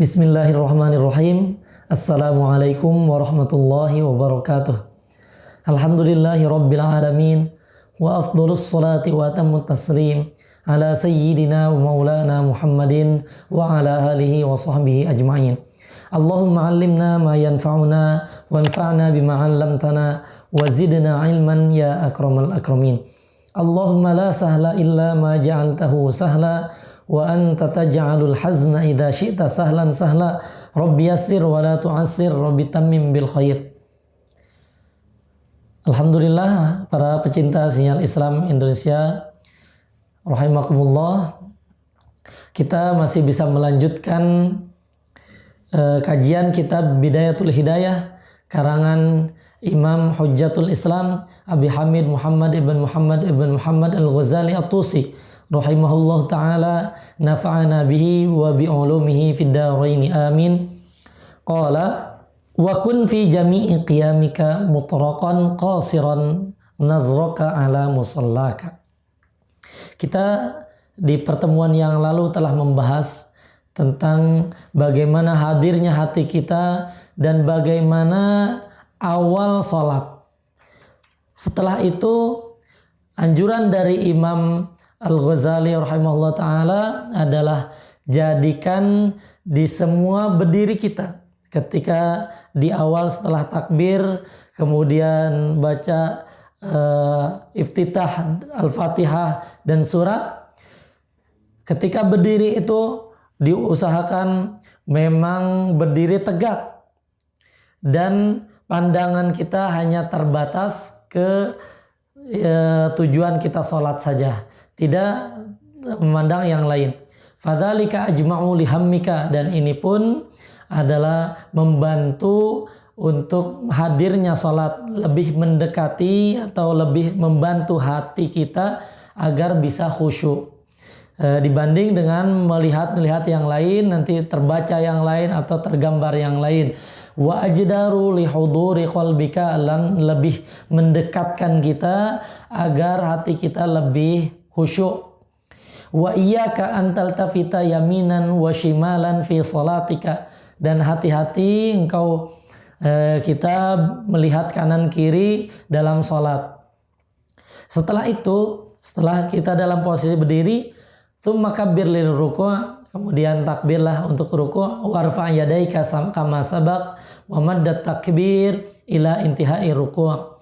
Bismillahirrahmanirrahim. Assalamualaikum warahmatullahi wabarakatuh. Alhamdulillahi rabbil alamin. Wa afdhalus salati wa atammut taslim ala sayyidina wa maulana Muhammadin wa ala alihi wa sahbihi ajma'in. Allahumma allimna ma yanfa'una wanfa'na bima 'allamtana wa zidna ilman ya akramal akramin. Allahumma la sahla illa ma ja'altahu sahla wa anta taj'alul hazna idza syi'ta sahlan sahla. Rabbi yassir wa la tu'assir, rabbi tammim bil khair. Alhamdulillah, para pecinta sinyal Islam Indonesia rahimakumullah, kita masih bisa melanjutkan kajian kitab Bidayatul Hidayah karangan Imam Hujjatul Islam Abi Hamid Muhammad ibn Muhammad Al-Ghazali At-Tusi rahimahullah ta'ala, nafa'ana bihi wa bi'ulumihi fid daraini amin. Qala wa kun fi jami'i qiyamika mutraqan qasiran nadhraka ala musallaka. Kita di pertemuan yang lalu telah membahas tentang bagaimana hadirnya hati kita dan bagaimana awal sholat. Setelah itu anjuran dari Imam Al-Ghazali rahimahullah ta'ala adalah jadikan di semua berdiri kita ketika di awal setelah takbir kemudian baca iftitah Al-Fatihah dan surat, ketika berdiri itu diusahakan memang berdiri tegak dan pandangan kita hanya terbatas ke tujuan kita sholat saja, tidak memandang yang lain. Fadzalika ajma'u lihammika, dan ini pun adalah membantu untuk hadirnya sholat, lebih mendekati atau lebih membantu hati kita agar bisa khusyuk dibanding dengan melihat yang lain, nanti terbaca yang lain atau tergambar yang lain. Wa ajdaru li huduri qalbika, lebih mendekatkan kita agar hati kita lebih khusyuk. Wa iyyaka an taltafita yaminan wa shimalan fi salatika, dan hati-hati engkau kita melihat kanan kiri dalam salat. Setelah itu, setelah kita dalam posisi berdiri, tsumma kabbir lil ruku', kemudian takbirlah untuk ruku', warfa' yadaika kama sabaq wa maddat takbir ila intihai ruku'.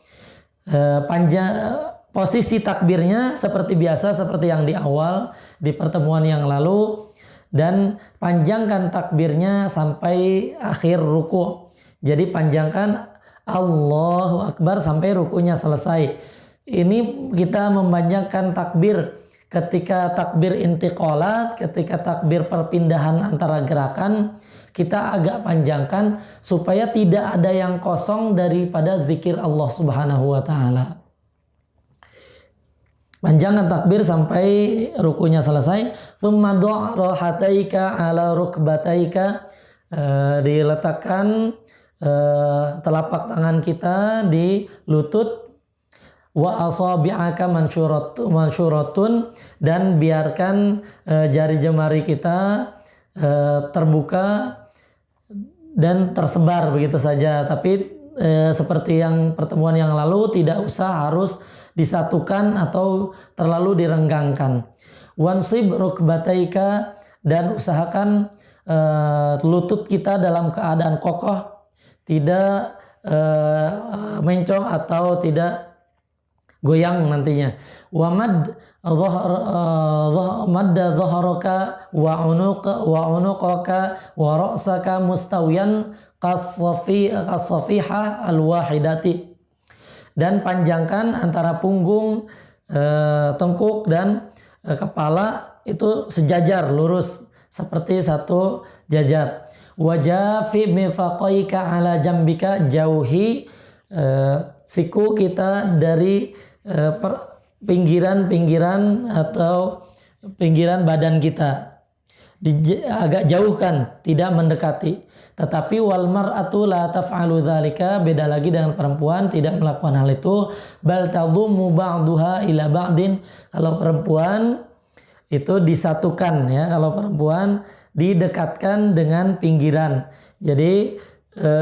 Posisi takbirnya seperti biasa, seperti yang di awal di pertemuan yang lalu, dan panjangkan takbirnya sampai akhir ruku'. Jadi panjangkan Allahu Akbar sampai rukunya selesai. Ini kita memanjangkan takbir ketika takbir intiqalat, ketika takbir perpindahan antara gerakan, kita agak panjangkan supaya tidak ada yang kosong daripada zikir Allah Subhanahu wa taala. Panjangkan takbir sampai rukunya selesai. Tsumma dha' rahataika ala rukbataika, diletakkan telapak tangan kita di lutut. Wa asabi'aka mansyuratun, dan biarkan jari jemari kita terbuka dan tersebar begitu saja. Tapi seperti yang pertemuan yang lalu, tidak usah harus disatukan atau terlalu direnggangkan. Wansib rukbataika, dan usahakan lutut kita dalam keadaan kokoh, tidak mencong atau tidak goyang nantinya. Wa madda dhahraka wa unuqaka wa ra'saka mustawiyan qas-safihah al-wahidati, dan panjangkan antara punggung, tengkuk dan kepala itu sejajar lurus seperti satu jajar. Wajafi mifaqaika ala jambika, jauhi siku kita dari pinggiran atau pinggiran badan kita, agak jauhkan, tidak mendekati. Tetapi wal mar'atu la taf'alu dzalika, beda lagi dengan perempuan, tidak melakukan hal itu. Bal tadummu ba'duha ila ba'din, kalau perempuan itu disatukan ya, kalau perempuan didekatkan dengan pinggiran. Jadi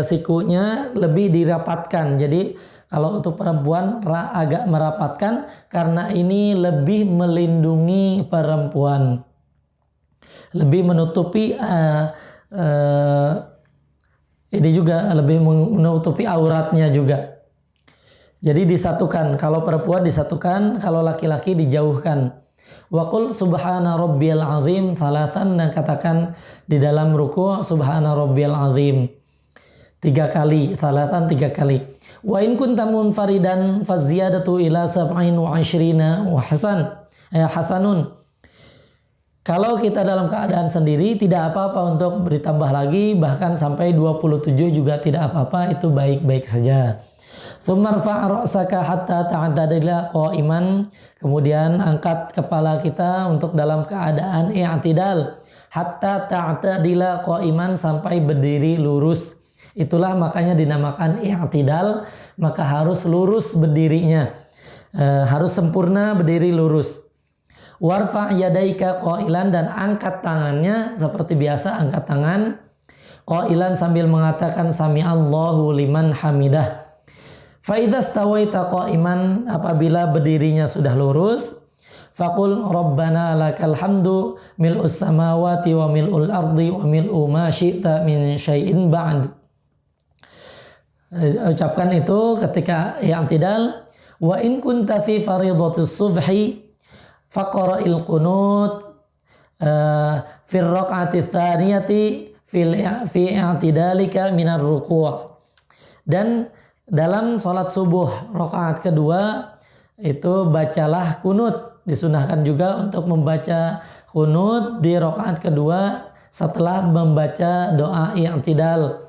sikunya lebih dirapatkan. Jadi kalau untuk perempuan agak merapatkan karena ini lebih melindungi perempuan. Lebih menutupi ini juga lebih menutupi auratnya juga. Jadi disatukan. Kalau perempuan disatukan, kalau laki-laki dijauhkan. Wa qul subhana rabbiyal azim thalathan, dan katakan di dalam ruku' subhana rabbiyal azim 3 kali, thalathan 3 kali. Wa in kunta munfaridan faziyadatu ila sab'in wa ashrina wa hasanun. Kalau kita dalam keadaan sendiri tidak apa-apa untuk ditambah lagi, bahkan sampai 27 juga tidak apa-apa, itu baik-baik saja. Tsumma rfa' ra'saka hatta ta'tadila qa'iman. Kemudian angkat kepala kita untuk dalam keadaan i'tidal. Hatta ta'tadila qa'iman, sampai berdiri lurus. Itulah makanya dinamakan i'tidal, maka harus lurus berdirinya. Harus sempurna berdiri lurus. Warfa' yadaika qailan, dan angkat tangannya seperti biasa, angkat tangan qailan sambil mengatakan sami'allahu liman hamidah. Fa idza stawaita qa'iman, apabila berdirinya sudah lurus, faqul rabbana lakal hamdu mil'us samawati wa mil'ul ardi wa mil'u ma syi'ta min syai'in ba'd. Ucapkan itu ketika i'tidal. Wa in kunta fi faridatus subhi faqra'il qunut fi raq'ati tsaniyati fi i'tidalika minar ruku'. Dan dalam sholat subuh rakaat kedua itu bacalah kunut. Disunahkan juga untuk membaca kunut di rakaat kedua setelah membaca doa i'tidal,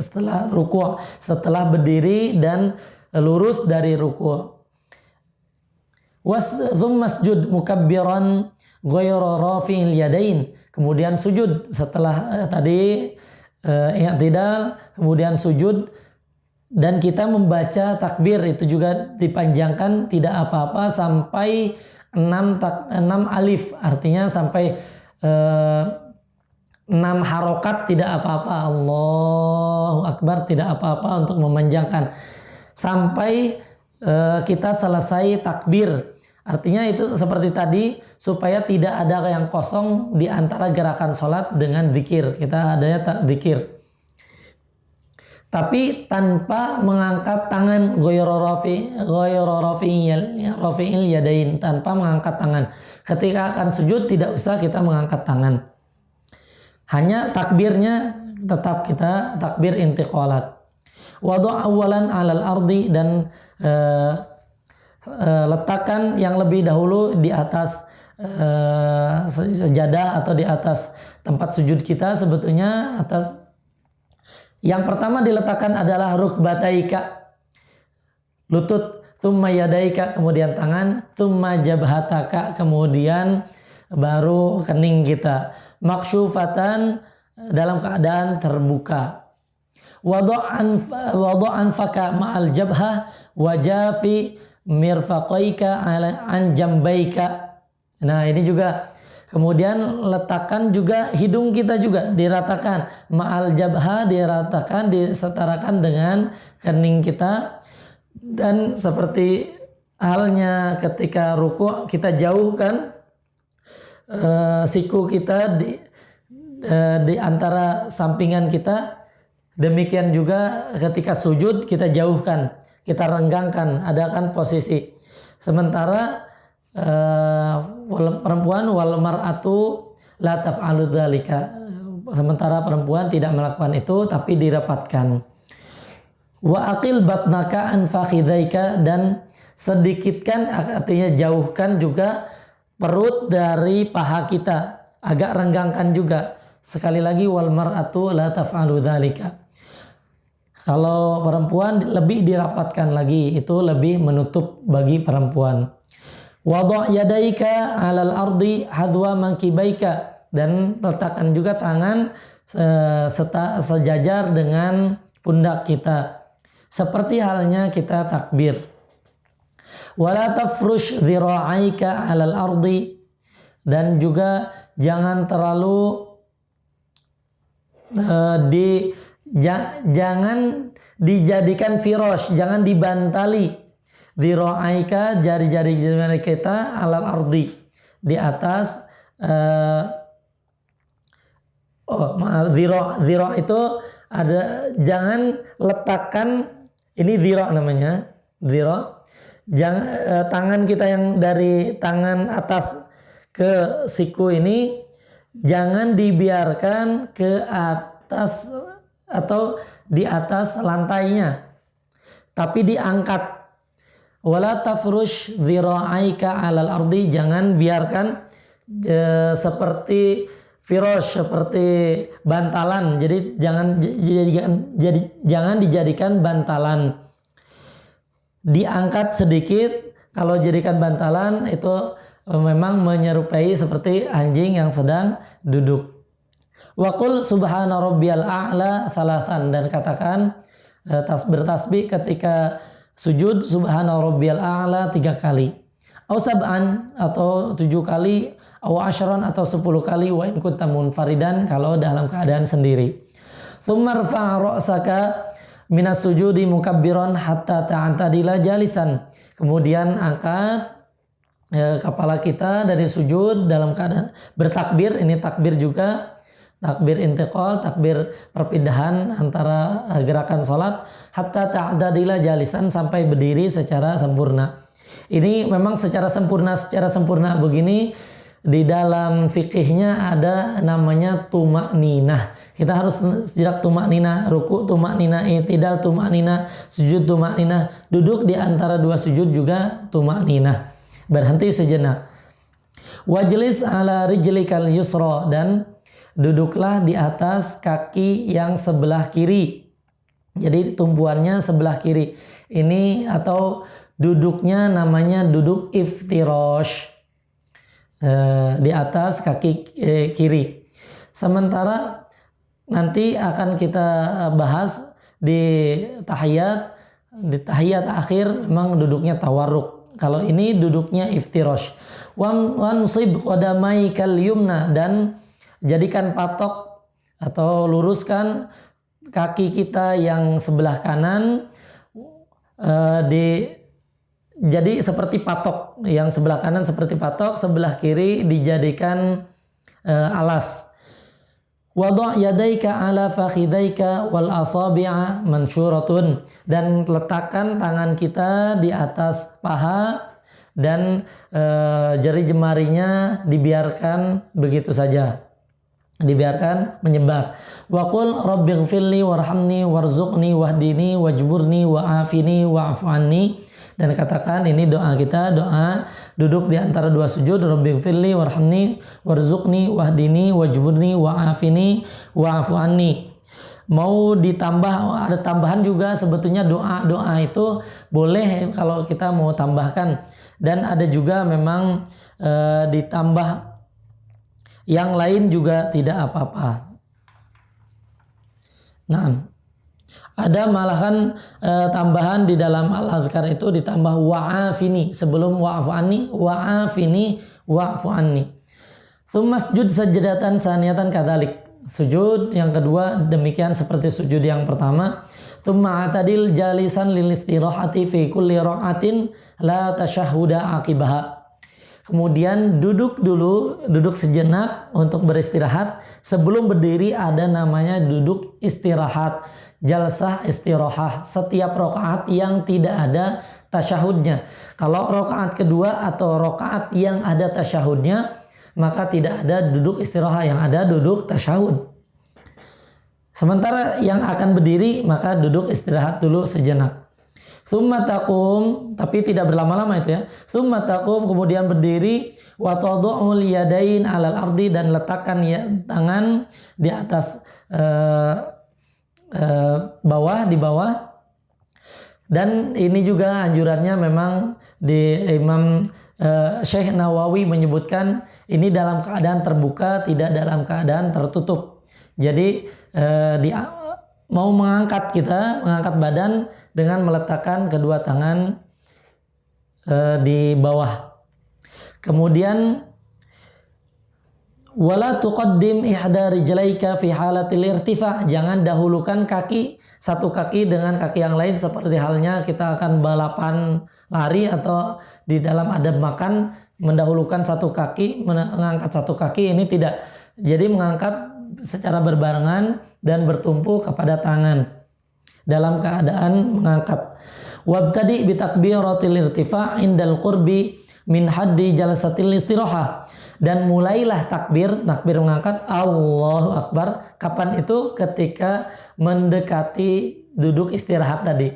setelah ruku', setelah berdiri dan lurus dari ruku'. Thumma masjud mukabbiran ghayra rafi'il yadain. Kemudian sujud setelah tadi i'tidal, kemudian sujud dan kita membaca takbir, itu juga dipanjangkan tidak apa-apa sampai 6 alif, artinya sampai 6 harokat tidak apa-apa. Allahu Akbar tidak apa-apa untuk memanjangkan sampai kita selesai takbir. Artinya itu seperti tadi, supaya tidak ada yang kosong di antara gerakan sholat dengan zikir. Kita adanya zikir, tapi tanpa mengangkat tangan, rafi'il yadain, tanpa mengangkat tangan. Ketika akan sujud tidak usah kita mengangkat tangan. Hanya takbirnya tetap kita takbir intiqalat. Wadu' awalan alal ardi, dan letakkan yang lebih dahulu di atas sejadah atau di atas tempat sujud kita. Sebetulnya atas yang pertama diletakkan adalah rukbataika, lutut, thumma yadaika, kemudian tangan, thumma jabhataka, kemudian baru kening kita, maksyufatan, dalam keadaan terbuka. Wadu'an faka ma'al jabhah wajafi mirfaqaika an jambaika. Nah ini juga, kemudian letakkan juga hidung kita juga diratakan, ma'al jabhah diratakan, disetarakan dengan kening kita. Dan seperti halnya ketika ruku' kita jauhkan siku kita di antara sampingan kita. Demikian juga ketika sujud kita jauhkan, kita renggangkan, adakan posisi. Sementara perempuan wal mar'atu la taf'alu dzalika. Sementara perempuan tidak melakukan itu, tapi dirapatkan. Wa aqil batnaka an fakhidhaika, dan sedikitkan, artinya jauhkan juga perut dari paha kita, agak renggangkan juga. Sekali lagi, wal mar'atu la taf'alu dzalika. Kalau perempuan lebih dirapatkan lagi, itu lebih menutup bagi perempuan. Wadu' yadaika 'alal ardi hadwa mankibaika, dan letakkan juga tangan sejajar dengan pundak kita, seperti halnya kita takbir. Wala tafrush dhira'aika 'alal ardi, dan juga jangan terlalu jangan dijadikan firosh, jangan dibantali dhiro'aika, jari-jari kita alal ardi, di atas dhiro itu ada, jangan letakkan, ini dhiro namanya, dhiro, jangan tangan kita yang dari tangan atas ke siku ini jangan dibiarkan ke atas atau di atas lantainya, tapi diangkat. Wala tafrush dhira'aika 'alal ardi, jangan biarkan seperti firosh, seperti bantalan. Jadi jangan dijadikan bantalan. Diangkat sedikit. Kalau jadikan bantalan itu memang menyerupai seperti anjing yang sedang duduk. Wa qul subhana rabbiyal a'la thalathan, dan katakan bertasbih ketika sujud subhana rabbiyal a'la 3 kali. Au sab'an, atau 7 kali, au asyran, atau 10 kali, wa in kunta munfaridan, kalau dalam keadaan sendiri. Tsumma rfa' ra'saka minas sujudi mukabbiran hatta ta'tadila jalisan. Kemudian angkat kepala kita dari sujud dalam keadaan bertakbir. Ini takbir juga, takbir intiqal, takbir perpindahan antara gerakan sholat. Hatta ta'tadila jalisan, sampai berdiri secara sempurna. Ini memang secara sempurna begini di dalam fikihnya ada namanya tumakninah. Kita harus sejak tumakninah, ruku tumakninah, i'tidal tumakninah, sujud tumakninah, duduk di antara 2 sujud juga tumakninah, berhenti sejenak. Wajlis ala rijlikal yusra, dan duduklah di atas kaki yang sebelah kiri. Jadi tumpuannya sebelah kiri. Ini atau duduknya namanya duduk iftirash, di atas kaki kiri. Sementara nanti akan kita bahas di tahiyat akhir memang duduknya tawarruk. Kalau ini duduknya iftirash. Wansib qadamaikal yumna, dan jadikan patok atau luruskan kaki kita yang sebelah kanan jadi seperti patok, yang sebelah kanan seperti patok, sebelah kiri dijadikan alas. Wada' yadaika ala fakhidaika wal asabi'a mansyuratun, dan letakkan tangan kita di atas paha, dan jari jemarinya dibiarkan begitu saja, dibiarkan menyebar. Wa qul rabbighfirli warhamni warzuqni wahdini wajburni wa'afini wa'fu anni, dan katakan, ini doa kita, doa duduk di antara 2 sujud, rabbighfirli warhamni warzuqni wahdini wajburni wa'afini wa'fu anni. Mau ditambah, ada tambahan juga sebetulnya, doa itu boleh kalau kita mau tambahkan, dan ada juga memang ditambah yang lain juga tidak apa-apa. Nah, ada malahan tambahan di dalam al-azkar itu ditambah wa'afini sebelum wa'fu anni, wa'afini wa'fu anni. Tsumma sujud sajdatan saniyatan kadzalik. Sujud yang kedua demikian seperti sujud yang pertama. Tsumma atadil jalisan lil istirahati fi kulli ra'atin la tasyahhuda aqibaha. Kemudian duduk sejenak untuk beristirahat. Sebelum berdiri ada namanya duduk istirahat, jalsah istirahah, setiap rakaat yang tidak ada tasyahudnya. Kalau rakaat kedua atau rakaat yang ada tasyahudnya, maka tidak ada duduk istirahat, yang ada duduk tasyahud. Sementara yang akan berdiri, maka duduk istirahat dulu sejenak. Tsumma taqum, tapi tidak berlama-lama itu ya. Tsumma taqum, kemudian berdiri, wa tadu'ul yadain 'alal ardi, dan letakkan tangan di atas di bawah. Dan ini juga anjurannya memang di Imam Syekh Nawawi menyebutkan ini dalam keadaan terbuka, tidak dalam keadaan tertutup. Jadi mau mengangkat badan dengan meletakkan kedua tangan di bawah. Kemudian Wala tuqaddim ihda rijlaika fi halatil irtifa. Jangan dahulukan satu kaki dengan kaki yang lain, seperti halnya kita akan balapan lari atau di dalam adab makan, mendahulukan satu kaki, mengangkat satu kaki, ini tidak. Jadi mengangkat secara berbarengan dan bertumpu kepada tangan dalam keadaan mengangkat. Wabtadi bi takbiratil irtifa indal qurbi min haddi jalsatil istirahah. Dan mulailah takbir mengangkat Allahu Akbar. Kapan itu? Ketika mendekati duduk istirahat tadi.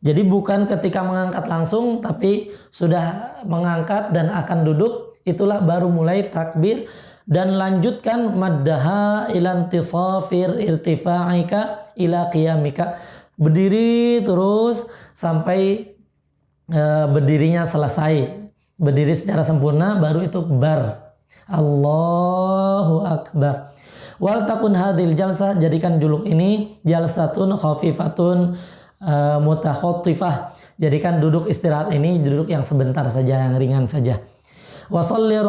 Jadi bukan ketika mengangkat langsung, tapi sudah mengangkat dan akan duduk, itulah baru mulai takbir. Dan lanjutkan maddaha ilantisafir irtifa'ika ila qiyamika. Berdiri terus sampai berdirinya selesai. Berdiri secara sempurna, baru itu bar. Allahu Akbar. Wal takun hadhil jalsah, jadikan duduk ini jalsatun khafifatun mutakhottifah. Jadikan duduk istirahat ini duduk yang sebentar saja, yang ringan saja. Wa sholli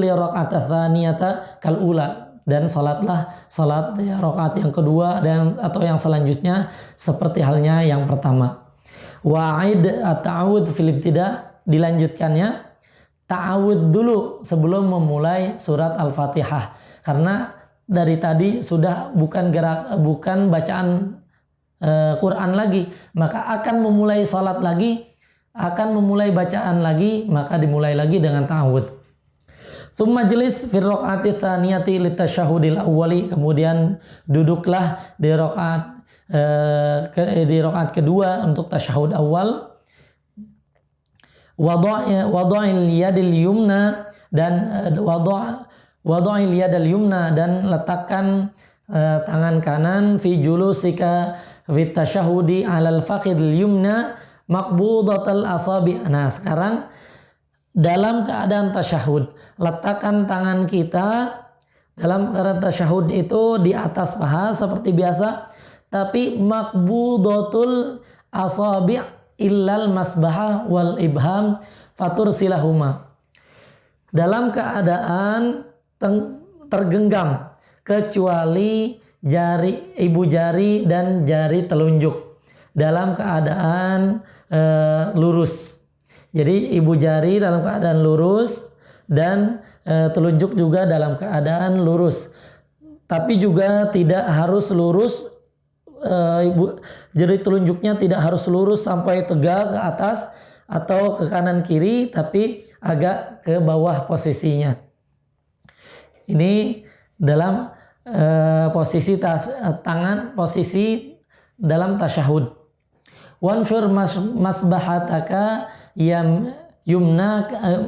raka'ata tsaniyata kal ula. Dan salatlah salat rakaat yang kedua atau yang selanjutnya seperti halnya yang pertama. Wa'id at-ta'awud fil ibtida'. Dilanjutkannya ta'awud dulu sebelum memulai surat Al-Fatihah, karena dari tadi sudah bukan bacaan Quran lagi, maka akan memulai salat lagi, akan memulai bacaan lagi, maka dimulai lagi dengan ta'awud. Tsumma jlis fi raq'ati tsaniyati litasyahhudil awwali. Kemudian duduklah di rakaat kedua untuk tasyahud awal. Wada'il yadil yumna dan wada'il yadil yumna, dan letakkan tangan kanan fi julusika fi tasyahudi 'alal fakhidil yumna maqbudatal asabi'. Nah, sekarang dalam keadaan tasyahud, letakkan tangan kita dalam keadaan tasyahud itu di atas paha seperti biasa, tapi maqbudatul asabi' illal masbahah wal ibham fatur silahuma. Dalam keadaan tergenggam kecuali ibu jari dan jari telunjuk dalam keadaan lurus. Jadi ibu jari dalam keadaan lurus dan telunjuk juga dalam keadaan lurus. Tapi juga tidak harus lurus. Jari telunjuknya tidak harus lurus sampai tegak ke atas atau ke kanan kiri, tapi agak ke bawah posisinya. Ini dalam posisi posisi dalam tasyahud. Wanshur masbahataka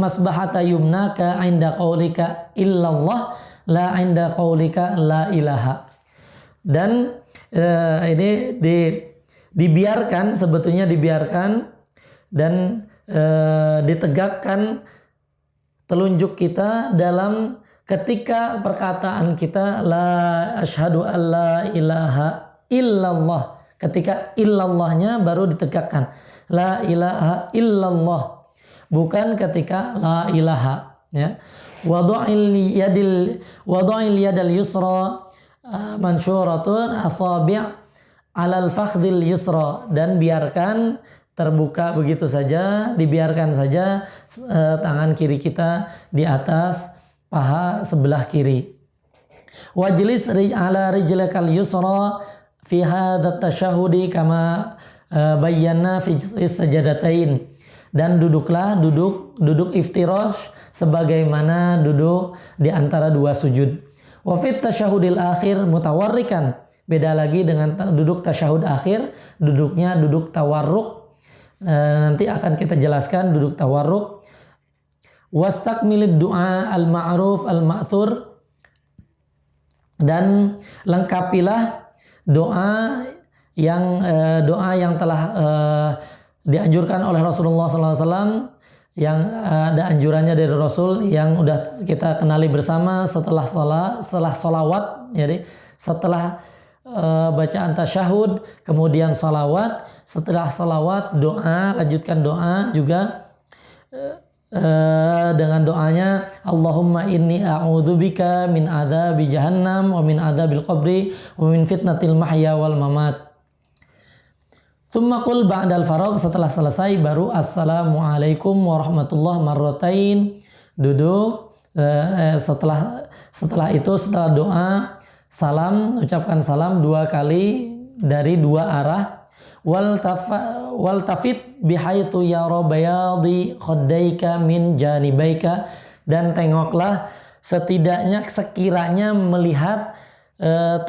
masbahata yumnaka 'inda qaulika illallah la 'inda qaulika la ilaha. Dan ini dibiarkan, sebetulnya dibiarkan dan ditegakkan telunjuk kita dalam ketika perkataan kita la asyhadu alla ilaha illallah. Ketika illallahnya baru ditegakkan la ilaha illallah, bukan ketika la ilaha, ya. Wada'il yadal yusra mansyuratun asabi' alal fakhdil yusra, dan biarkan terbuka begitu saja, dibiarkan saja tangan kiri kita di atas paha sebelah kiri. Wajlis ala rijlakal yusra fi hadha tasyahudi kama bayyana fi sajadatain, dan duduklah duduk iftirash sebagaimana duduk di antara dua sujud. Wa fit tasyahudil akhir mutawarrikan, beda lagi dengan duduk tasyahud akhir, duduknya duduk tawarruk. Nanti akan kita jelaskan duduk tawarruk. Wastakmilid du'a al-ma'ruf al-ma'thur, dan lengkapilah doa yang telah dianjurkan oleh Rasulullah SAW, yang ada anjurannya dari Rasul yang udah kita kenali bersama setelah sholawat. Jadi setelah bacaan tasyahud kemudian sholawat, setelah sholawat doa, lanjutkan doa juga dengan doanya Allahumma inni a'udzubika min adzabi jahannam wa min adzabil qabri wa min fitnatil mahya wal mamat. Tsumma qul ba'dal faragh, setelah selesai baru assalamualaikum warahmatullahi marratain, duduk. Setelah itu, setelah doa salam, ucapkan salam 2 kali dari 2 arah. Wal tafit bihaitsu yara bayadi khaddaika min janibaika, dan tengoklah setidaknya sekiranya melihat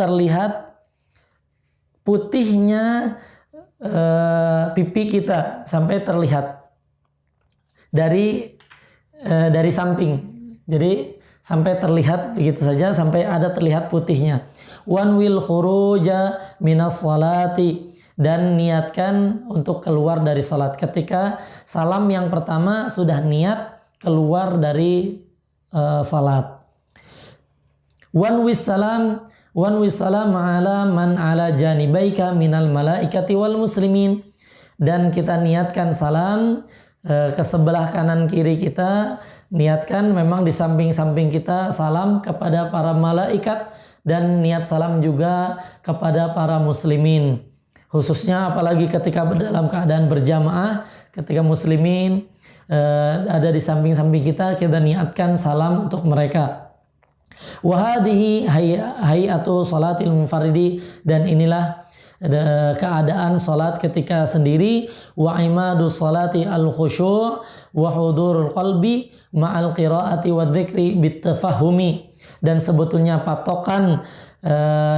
terlihat putihnya pipi kita sampai terlihat dari samping. Jadi sampai terlihat begitu saja, sampai ada terlihat putihnya. Wan wil khuruja minas salati, dan niatkan untuk keluar dari salat. Ketika salam yang pertama sudah niat keluar dari salat. Wan wissalam ala man ala janibaika minal malaikati wal muslimin, dan kita niatkan salam ke sebelah kanan kiri kita. Niatkan memang di samping-samping kita salam kepada para malaikat, dan niat salam juga kepada para muslimin. Khususnya apalagi ketika dalam keadaan berjamaah, ketika muslimin ada di samping-samping kita niatkan salam untuk mereka. Wahadihi hayatu salatil munfaridi, dan inilah keadaan salat ketika sendiri. Wa imadu salati al khusyu' wa hudurul qalbi ma'al qiraati wa dzikri bitafahumi, dan sebetulnya patokan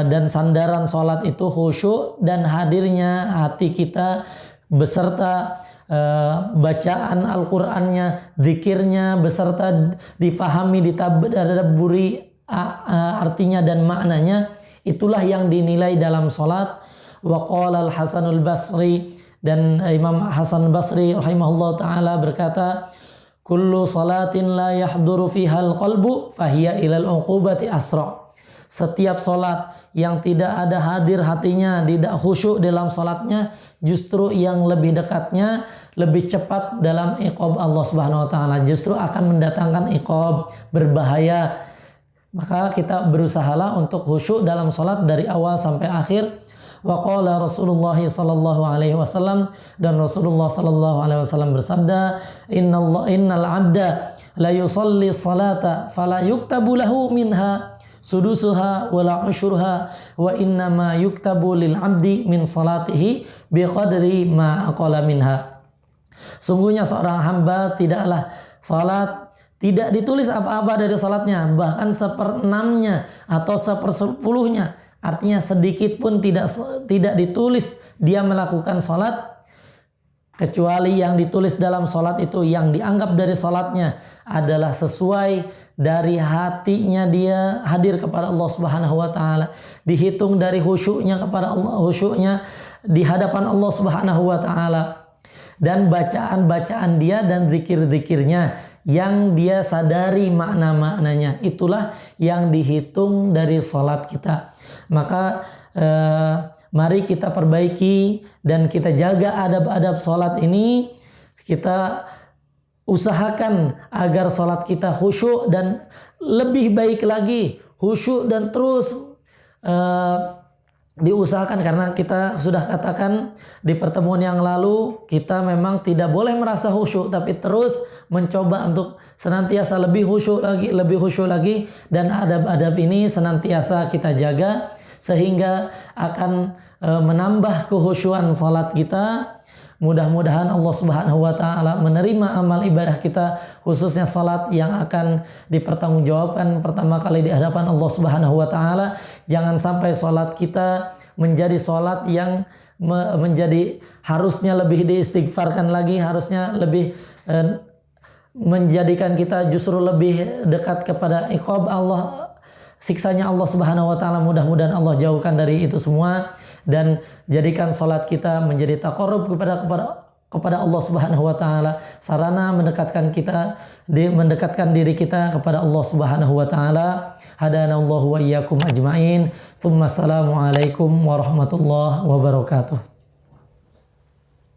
dan sandaran salat itu khusyuk dan hadirnya hati kita beserta bacaan Al-Qur'annya, zikirnya, beserta difahami, ditadabburi artinya dan maknanya. Itulah yang dinilai dalam salat. Wa qala Al-Hasanul Basri, dan Imam Hasan Basri rahimahullah taala berkata, kullu salatin la yahduru fiha al-qalbu fahiya ilal uqubati asra. Setiap salat yang tidak ada hadir hatinya, tidak khusyuk dalam salatnya, justru yang lebih dekatnya lebih cepat dalam iqab Allah Subhanahu wa taala, justru akan mendatangkan iqab, berbahaya. Maka kita berusahalah untuk khusyuk dalam salat dari awal sampai akhir. Wa qala Rasulullah sallallahu alaihi wasallam, dan Rasulullah sallallahu alaihi wasallam bersabda, innal 'abda la yusalli salata fala yuktabu lahu minha sudusuha wala usyurha wa innama yuktabu lil 'abdi min salatihi biqadri ma aqala minha. Sungguhnya seorang hamba tidaklah salat, tidak ditulis apa-apa dari salatnya, bahkan 1/6-nya atau 1/10-nya. Artinya sedikit pun tidak ditulis dia melakukan salat, kecuali yang ditulis dalam salat itu, yang dianggap dari salatnya adalah sesuai dari hatinya dia hadir kepada Allah Subhanahu wa taala, dihitung dari khusyuknya kepada Allah, khusyuknya di hadapan Allah Subhanahu wa taala, dan bacaan-bacaan dia dan zikir-zikirnya yang dia sadari makna-maknanya, itulah yang dihitung dari salat kita. Maka mari kita perbaiki dan kita jaga adab-adab salat ini. Kita usahakan agar salat kita khusyuk, dan lebih baik lagi khusyuk dan terus diusahakan, karena kita sudah katakan di pertemuan yang lalu, kita memang tidak boleh merasa khusyuk, tapi terus mencoba untuk senantiasa lebih khusyuk lagi, dan adab-adab ini senantiasa kita jaga sehingga akan menambah kekhusyuan salat kita. Mudah-mudahan Allah Subhanahu wa taala menerima amal ibadah kita, khususnya salat yang akan dipertanggungjawabkan pertama kali di hadapan Allah Subhanahu wa taala. Jangan sampai salat kita menjadi salat yang menjadi harusnya lebih diistighfarkan lagi, harusnya lebih menjadikan kita justru lebih dekat kepada iqab Allah, siksanya Allah Subhanahu wa taala. Mudah-mudahan Allah jauhkan dari itu semua, dan jadikan salat kita menjadi taqarrub kepada Allah Subhanahu wa taala, sarana mendekatkan diri kita kepada Allah Subhanahu wa taala. Hadanallahu wa iyyakum ajmain. Tsumma assalamu alaikum warahmatullahi wabarakatuh.